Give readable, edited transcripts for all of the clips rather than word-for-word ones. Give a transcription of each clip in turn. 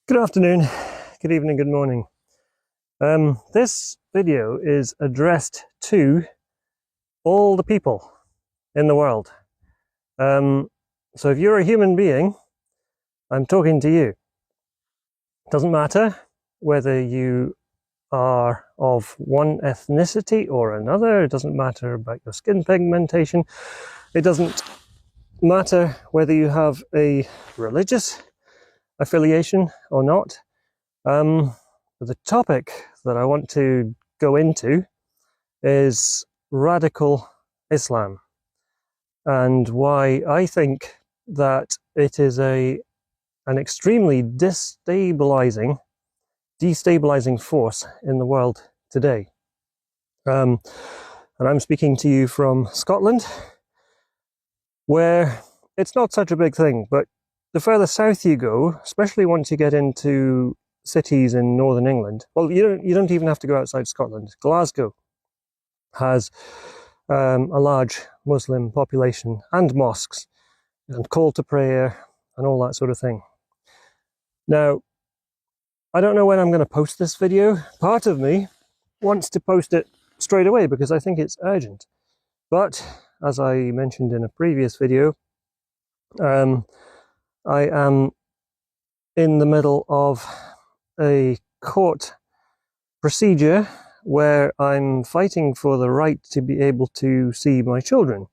Good afternoon, good evening, good morning. This video is addressed to all the people in the world. So if you're a human being, I'm talking to you. It doesn't matter whether you are of one ethnicity or another. It doesn't matter about your skin pigmentation. It doesn't matter whether you have a religious affiliation or not. The topic that I want to go into is radical Islam and why I think that it is an extremely destabilizing force in the world today. And I'm speaking to you from Scotland, where it's not such a big thing, but the further south you go, especially once you get into cities in northern England, well, you don't even have to go outside Scotland. Glasgow has a large Muslim population and mosques and call to prayer and all that sort of thing. Now, I don't know when I'm going to post this video. Part of me wants to post it straight away because I think it's urgent. But as I mentioned in a previous video, I am in the middle of a court procedure where I'm fighting for the right to be able to see my children.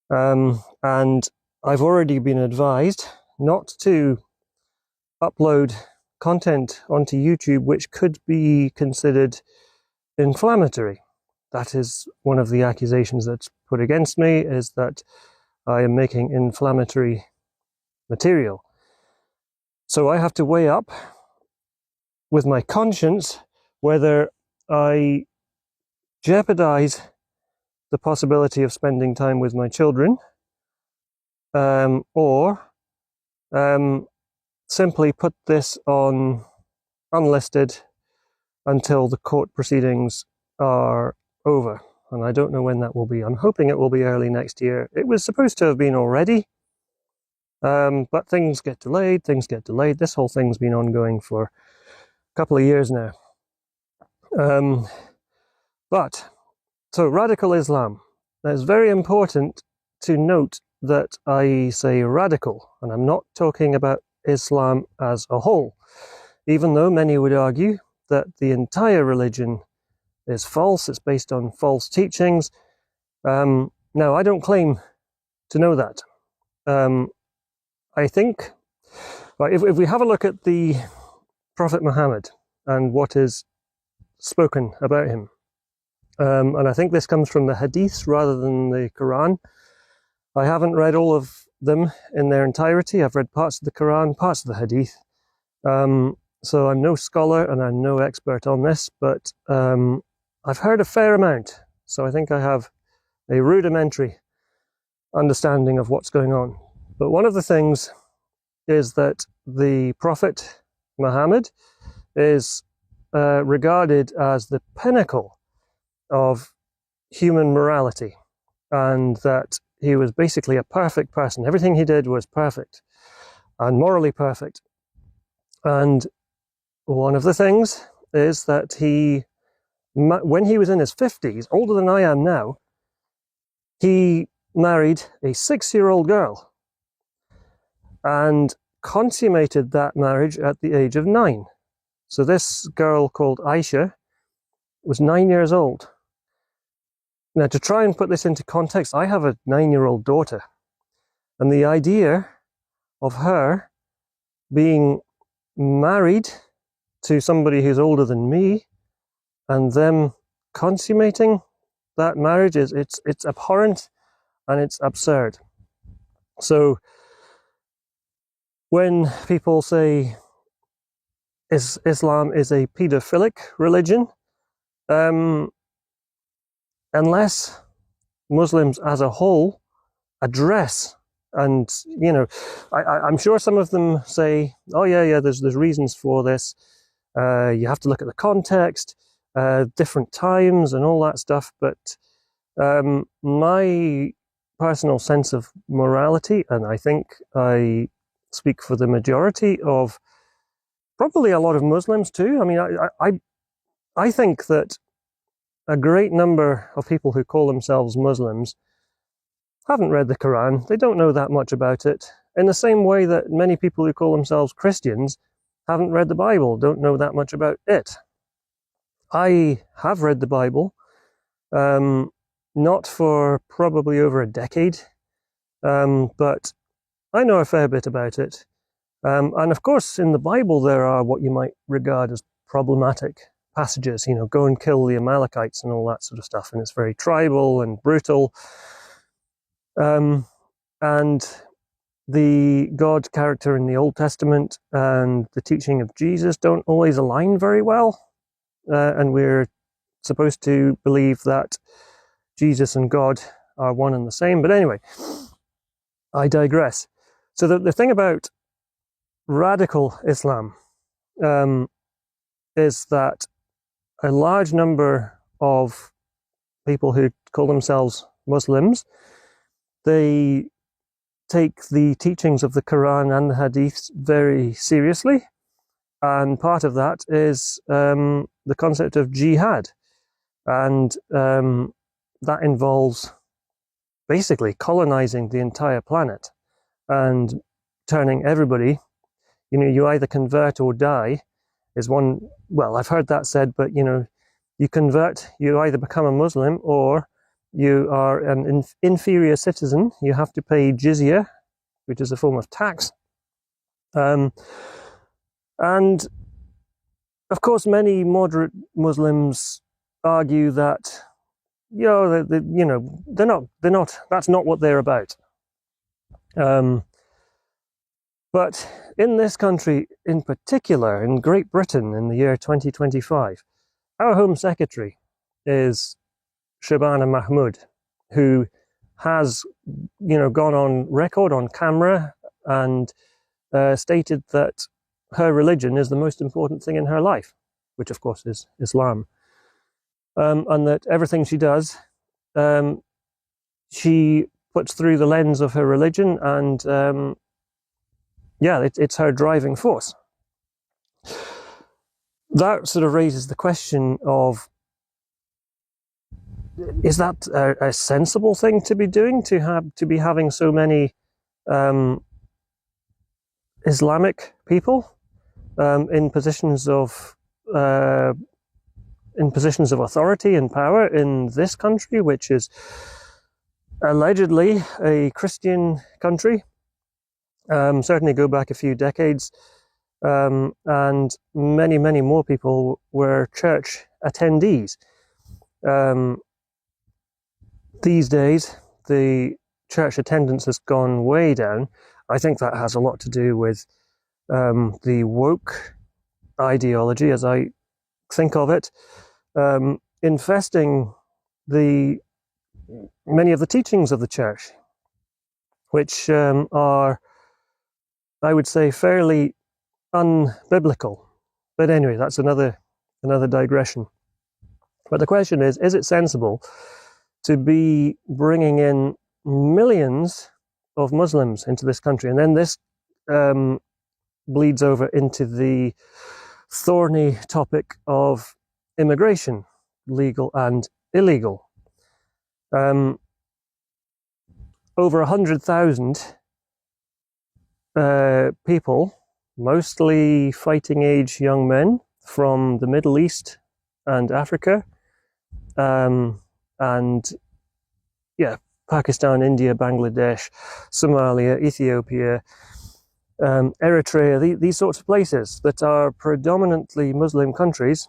And I've already been advised not to upload content onto YouTube which could be considered inflammatory. That is one of the accusations that's put against me, is that I am making inflammatory material. So I have to weigh up with my conscience whether I jeopardize the possibility of spending time with my children, or simply put this on unlisted until the court proceedings are over. And I don't know when that will be. I'm hoping it will be early next year. It was supposed to have been already, but things get delayed. This whole thing's been ongoing for a couple of years now. So radical Islam. Now, it's very important to note that I say radical, and I'm not talking about Islam as a whole, even though many would argue that the entire religion is false, it's based on false teachings. Now, I don't claim to know that. I think, if we have a look at the Prophet Muhammad and what is spoken about him, and I think this comes from the Hadiths rather than the Quran. I haven't read all of them in their entirety. I've read parts of the Quran, parts of the Hadith. So I'm no scholar and I'm no expert on this, but I've heard a fair amount. So I think I have a rudimentary understanding of what's going on. But one of the things is that the Prophet Muhammad is regarded as the pinnacle of human morality, and that he was basically a perfect person. Everything he did was perfect and morally perfect. And one of the things is that when he was in his 50s, older than I am now, he married a 6-year-old girl and consummated that marriage at the age of 9. So this girl called Aisha was 9 years old. Now, to try and put this into context, I have a 9-year-old daughter, and the idea of her being married to somebody who's older than me and them consummating that marriage it's abhorrent and it's absurd. So when people say Islam is a pedophilic religion, unless Muslims as a whole address, and I'm sure some of them say, oh yeah, there's reasons for this. You have to look at the context, different times and all that stuff. But my personal sense of morality, and I think I speak for the majority of probably a lot of Muslims too. I mean, I think that a great number of people who call themselves Muslims haven't read the Quran. They don't know that much about it. In the same way that many people who call themselves Christians haven't read the Bible, don't know that much about it. I have read the Bible, not for probably over a decade, but I know a fair bit about it. And of course, in the Bible, there are what you might regard as problematic passages, go and kill the Amalekites and all that sort of stuff. And it's very tribal and brutal. And the God character in the Old Testament and the teaching of Jesus don't always align very well. And we're supposed to believe that Jesus and God are one and the same. But anyway, I digress. So the thing about radical Islam is that a large number of people who call themselves Muslims, they take the teachings of the Quran and the Hadiths very seriously. And part of that is the concept of jihad. And that involves basically colonizing the entire planet and turning everybody, you either convert or die is one, well, I've heard that said, but you convert, you either become a Muslim or you are an inferior citizen. You have to pay jizya, which is a form of tax. And of course, many moderate Muslims argue that, they're not, that's not what they're about. But in this country in particular, in Great Britain in the year 2025, our Home Secretary is Shabana Mahmood, who has, gone on record on camera and stated that her religion is the most important thing in her life, which of course is Islam. And that everything she does, she puts through the lens of her religion, and it's her driving force. That sort of raises the question of, is that a sensible thing to be doing, to be having so many Islamic people in positions of authority and power in this country, which is allegedly a Christian country? Certainly go back a few decades, and many, many more people were church attendees. These days, the church attendance has gone way down. I think that has a lot to do with the woke ideology, as I think of it, infesting many of the teachings of the church, which are, I would say, fairly unbiblical. But anyway, that's another digression. But the question is it sensible to be bringing in millions of Muslims into this country? And then this bleeds over into the thorny topic of immigration, legal and illegal. Over 100,000 people, mostly fighting age young men from the Middle East and Africa, and Pakistan, India, Bangladesh, Somalia, Ethiopia, Eritrea, these sorts of places that are predominantly Muslim countries.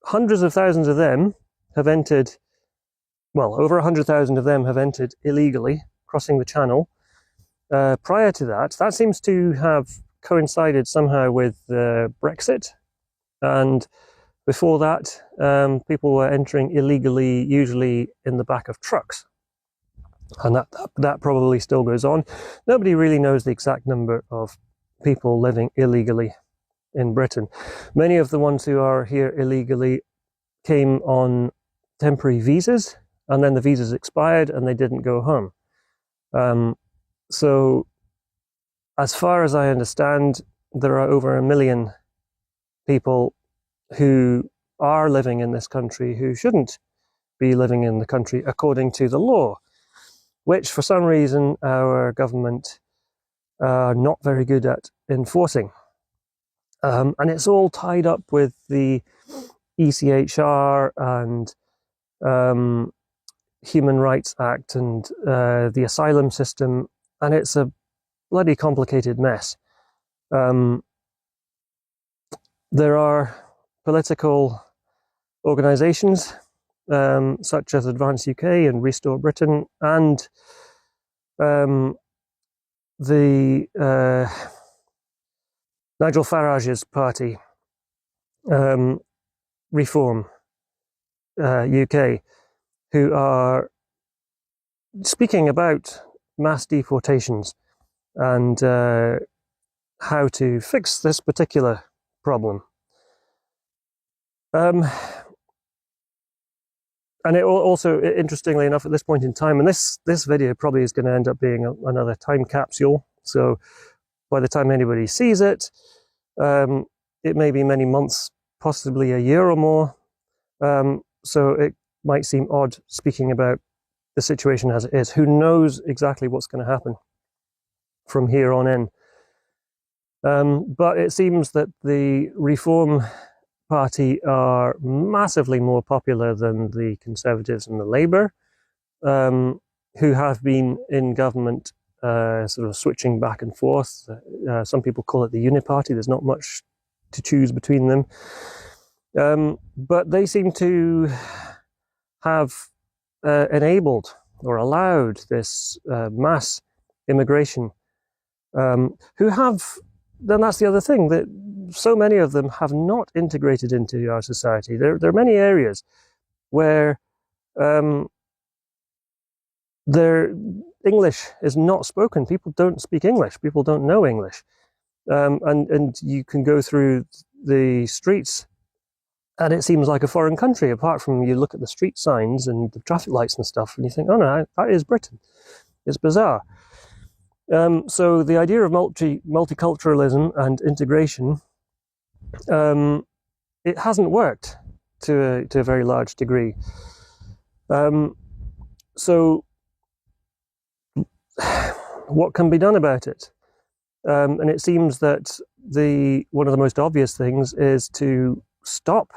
Hundreds of thousands of them have entered, over 100,000 of them have entered illegally, crossing the channel. Prior to that seems to have coincided somehow with Brexit. And before that, people were entering illegally, usually in the back of trucks. And that probably still goes on. Nobody really knows the exact number of people living illegally in Britain. Many of the ones who are here illegally came on temporary visas, and then the visas expired and they didn't go home. So as far as I understand, there are over 1 million people who are living in this country who shouldn't be living in the country according to the law, which for some reason our government are not very good at enforcing. And it's all tied up with the ECHR and Human Rights Act and the asylum system, and it's a bloody complicated mess. There are political organisations such as Advance UK and Restore Britain and the Nigel Farage's party, Reform UK, who are speaking about mass deportations and how to fix this particular problem. And it also, interestingly enough, at this point in time, and this video probably is going to end up being another time capsule, so by the time anybody sees it, it may be many months, possibly a year or more, so it might seem odd speaking about the situation as it is. Who knows exactly what's going to happen from here on in. But it seems that the Reform Party are massively more popular than the Conservatives and the Labour, who have been in government sort of switching back and forth. Some people call it the Uniparty. There's not much to choose between them. But they seem to have enabled or allowed this mass immigration, who have, then that's the other thing, that so many of them have not integrated into our society. There are many areas where their English is not spoken. People don't speak English. People don't know English. And you can go through the streets and it seems like a foreign country, apart from you look at the street signs and the traffic lights and stuff, and you think, oh no, that is Britain. It's bizarre. So the idea of multiculturalism and integration, it hasn't worked to a very large degree. So what can be done about it? And it seems that one of the most obvious things is to stop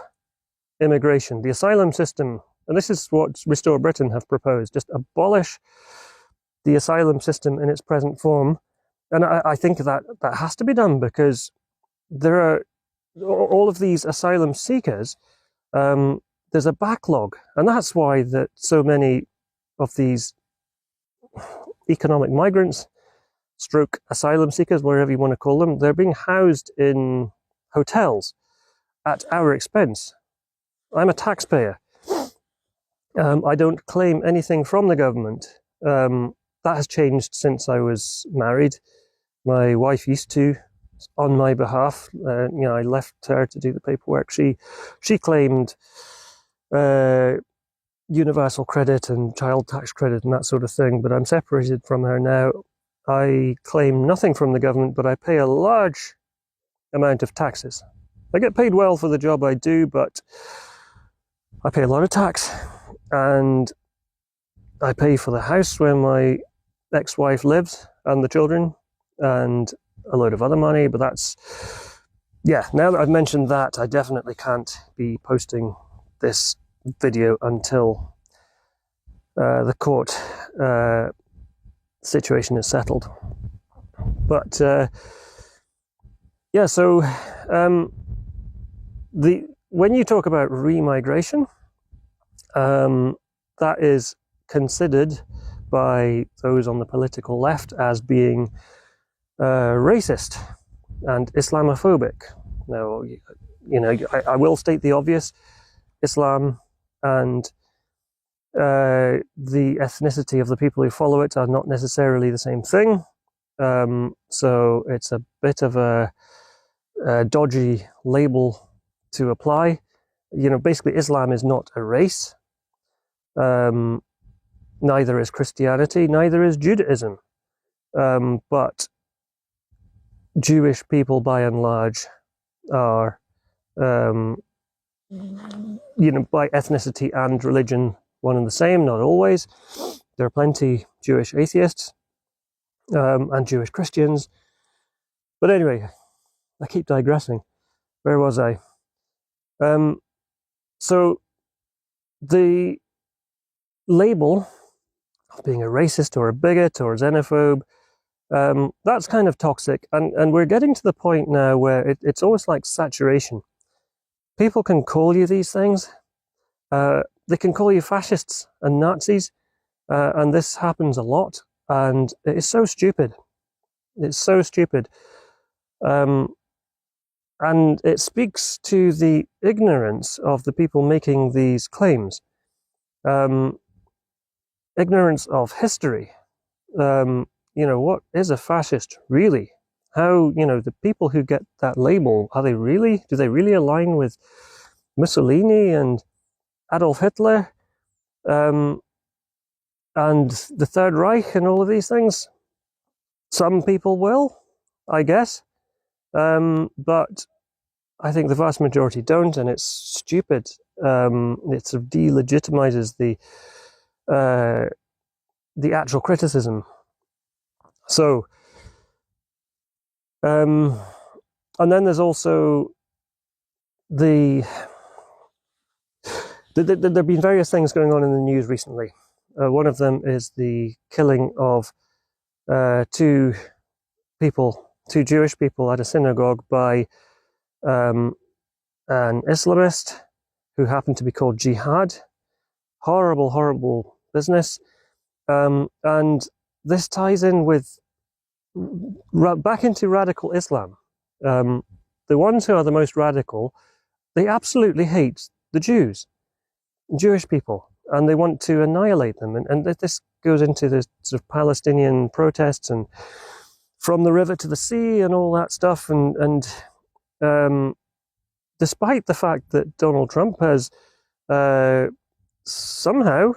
immigration, the asylum system, and this is what Restore Britain have proposed, just abolish the asylum system in its present form. And I think that has to be done, because there are all of these asylum seekers, there's a backlog, and that's why that so many of these economic migrants, stroke asylum seekers, wherever you want to call them, they're being housed in hotels at our expense. I'm a taxpayer. I don't claim anything from the government. That has changed since I was married. My wife used to, on my behalf. I left her to do the paperwork. She claimed universal credit and child tax credit and that sort of thing, but I'm separated from her now. I claim nothing from the government, but I pay a large amount of taxes. I get paid well for the job I do, but I pay a lot of tax, and I pay for the house where my ex-wife lives and the children, and a load of other money, but that's, yeah, now that I've mentioned that, I definitely can't be posting this video until the court situation is settled. But yeah, so when you talk about remigration, that is considered by those on the political left as being racist and Islamophobic. Now, I will state the obvious. Islam and the ethnicity of the people who follow it are not necessarily the same thing. So it's a bit of a dodgy label to apply. Basically Islam is not a race. Neither is Christianity, neither is Judaism. But Jewish people, by and large, are, by ethnicity and religion, one and the same. Not always. There are plenty Jewish atheists and Jewish Christians. But anyway, I keep digressing. Where was I? So the label of being a racist or a bigot or a xenophobe, that's kind of toxic. And we're getting to the point now where it's almost like saturation. People can call you these things. They can call you fascists and Nazis. And this happens a lot. And it is so stupid. It's so stupid. And it speaks to the ignorance of the people making these claims. Ignorance of history. What is a fascist really? How, the people who get that label, do they really align with Mussolini and Adolf Hitler and the Third Reich and all of these things? Some people will, I guess. But I think the vast majority don't, and it's stupid. It sort of delegitimizes the actual criticism. So, and then there's also there have been various things going on in the news recently. One of them is the killing of two Jewish people at a synagogue by an Islamist who happened to be called Jihad. Horrible, horrible business. And this ties in with back into radical Islam. The ones who are the most radical, they absolutely hate the Jewish people, and they want to annihilate them. And this goes into the sort of Palestinian protests and from the river to the sea and all that stuff. And despite the fact that Donald Trump has somehow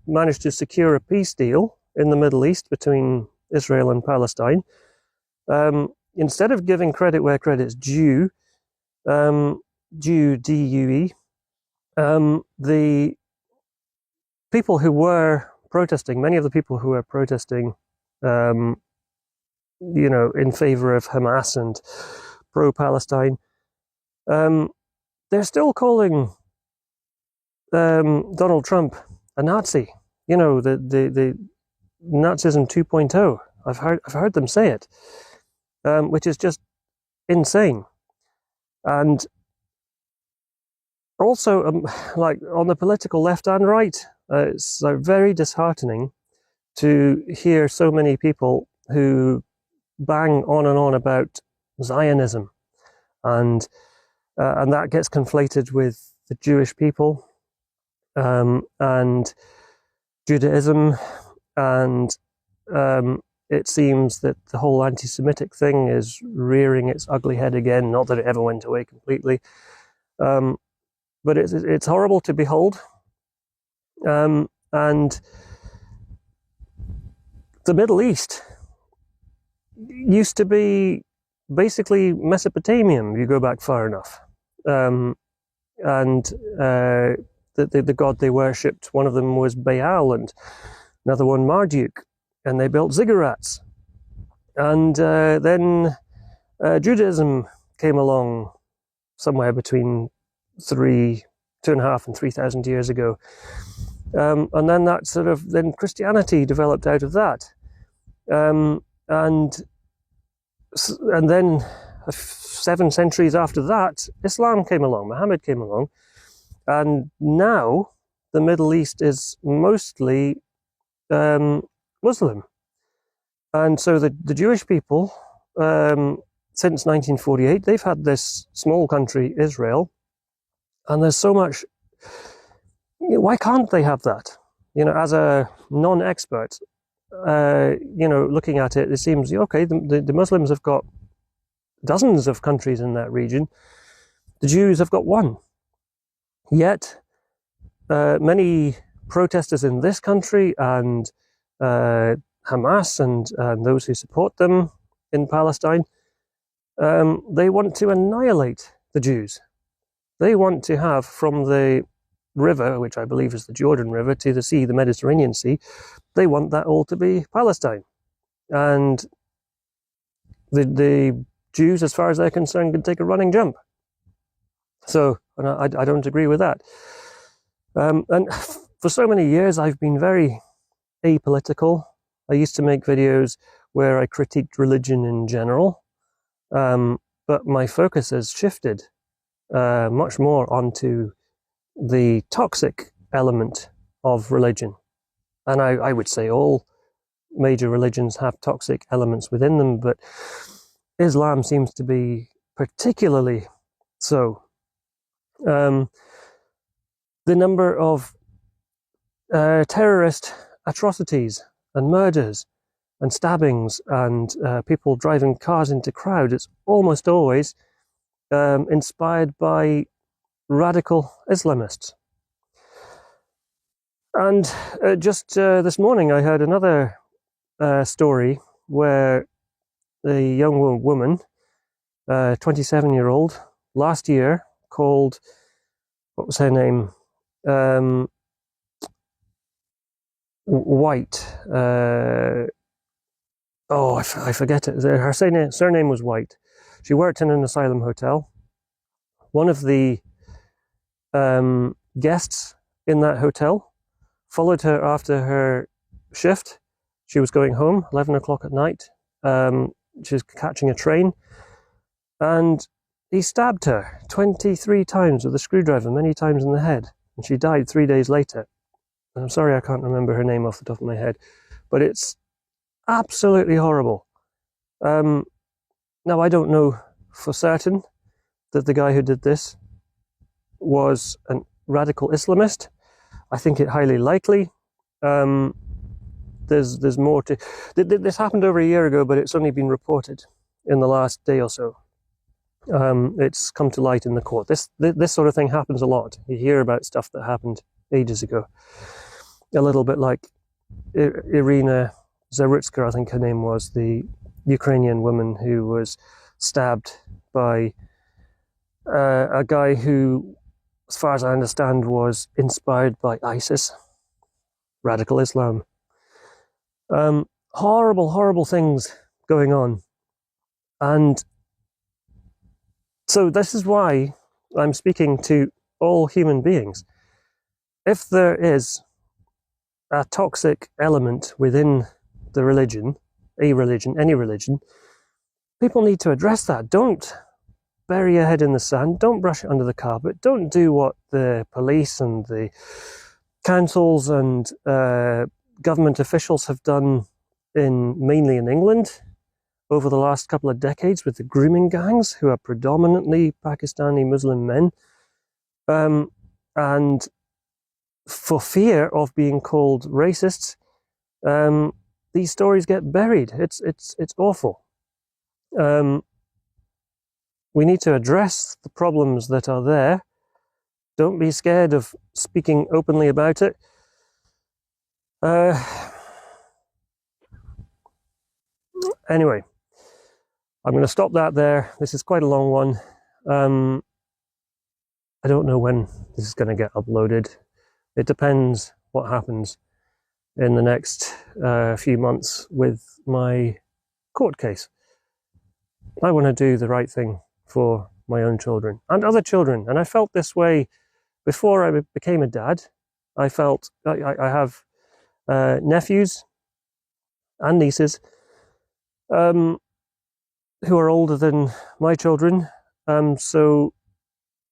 managed to secure a peace deal in the Middle East between Israel and Palestine, instead of giving credit where credit's due, D-U-E, the people who were protesting, many of the people who were protesting, in favor of Hamas and pro-Palestine, they're still calling Donald Trump a Nazi. The Nazism 2.0. I've heard them say it, which is just insane. And also, like on the political left and right, it's very disheartening to hear so many people who bang on and on about Zionism, and that gets conflated with the Jewish people and Judaism, and it seems that the whole anti-Semitic thing is rearing its ugly head again. Not that it ever went away completely, but it's horrible to behold. And the Middle East used to be basically Mesopotamian. You go back far enough, and the god they worshipped, one of them was Baal and another one Marduk, and they built ziggurats. And then Judaism came along somewhere between 2.5 and 3,000 years ago. And then then Christianity developed out of that. And then 7 centuries after that, Islam came along, Muhammad came along. And now the Middle East is mostly Muslim. And so the Jewish people, since 1948, they've had this small country, Israel, and there's so much. Why can't they have that? As a non-expert, looking at it, it seems, okay, the Muslims have got dozens of countries in that region. The Jews have got one. Yet, many protesters in this country and Hamas and those who support them in Palestine, they want to annihilate the Jews. They want to have from the river, which I believe is the Jordan River, to the sea, the Mediterranean Sea, they want that all to be Palestine. And the Jews, as far as they're concerned, can take a running jump. So, and I don't agree with that. And for so many years, I've been very apolitical. I used to make videos where I critiqued religion in general, but my focus has shifted much more onto the toxic element of religion. And I would say all major religions have toxic elements within them, but Islam seems to be particularly so. The number of terrorist atrocities and murders and stabbings and people driving cars into crowds, it's almost always inspired by radical Islamists. And just this morning I heard another story where a young woman, 27-year-old, last year called, what was her name? White. I forget it. Her surname was White. She worked in an asylum hotel. One of the guests in that hotel followed her after her shift. She was going home, 11 o'clock at night. She was catching a train, and he stabbed her 23 times with a screwdriver, many times in the head, and she died 3 days later. And I'm sorry I can't remember her name off the top of my head, but it's absolutely horrible. Now, I don't know for certain that the guy who did this was a radical Islamist. I think it highly likely. There's more to... This happened over a year ago, but it's only been reported in the last day or so. It's come to light in the court. This sort of thing happens a lot. You hear about stuff that happened ages ago. A little bit like Irina Zarutska, I think her name was, the Ukrainian woman who was stabbed by a guy who, as far as I understand, was inspired by ISIS, radical Islam. Horrible, horrible things going on. And so this is why I'm speaking to all human beings. If there is a toxic element within the religion, any religion, people need to address that. Don't bury your head in the sand. Don't brush it under the carpet. Don't do what the police and the councils and government officials have done mainly in England over the last couple of decades with the grooming gangs, who are predominantly Pakistani Muslim men. And for fear of being called racists, these stories get buried. It's awful. We need to address the problems that are there. Don't be scared of speaking openly about it. Anyway, I'm going to stop that there. This is quite a long one. I don't know when this is going to get uploaded. It depends what happens in the next few months with my court case. I want to do the right thing for my own children and other children. And I felt this way before I became a dad. I felt I have nephews and nieces who are older than my children. But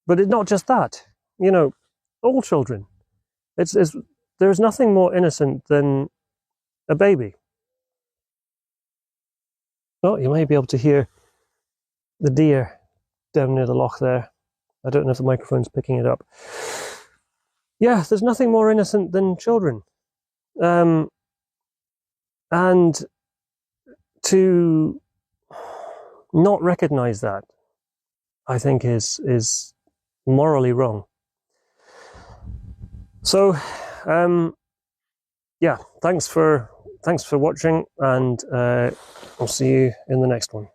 it's not just that, all children. There's nothing more innocent than a baby. Oh, you may be able to hear the deer down near the loch there. I don't know if the microphone's picking it up. Yeah, there's nothing more innocent than children. And to not recognize that, I think is morally wrong. So, yeah, thanks for thanks for watching, and I'll see you in the next one.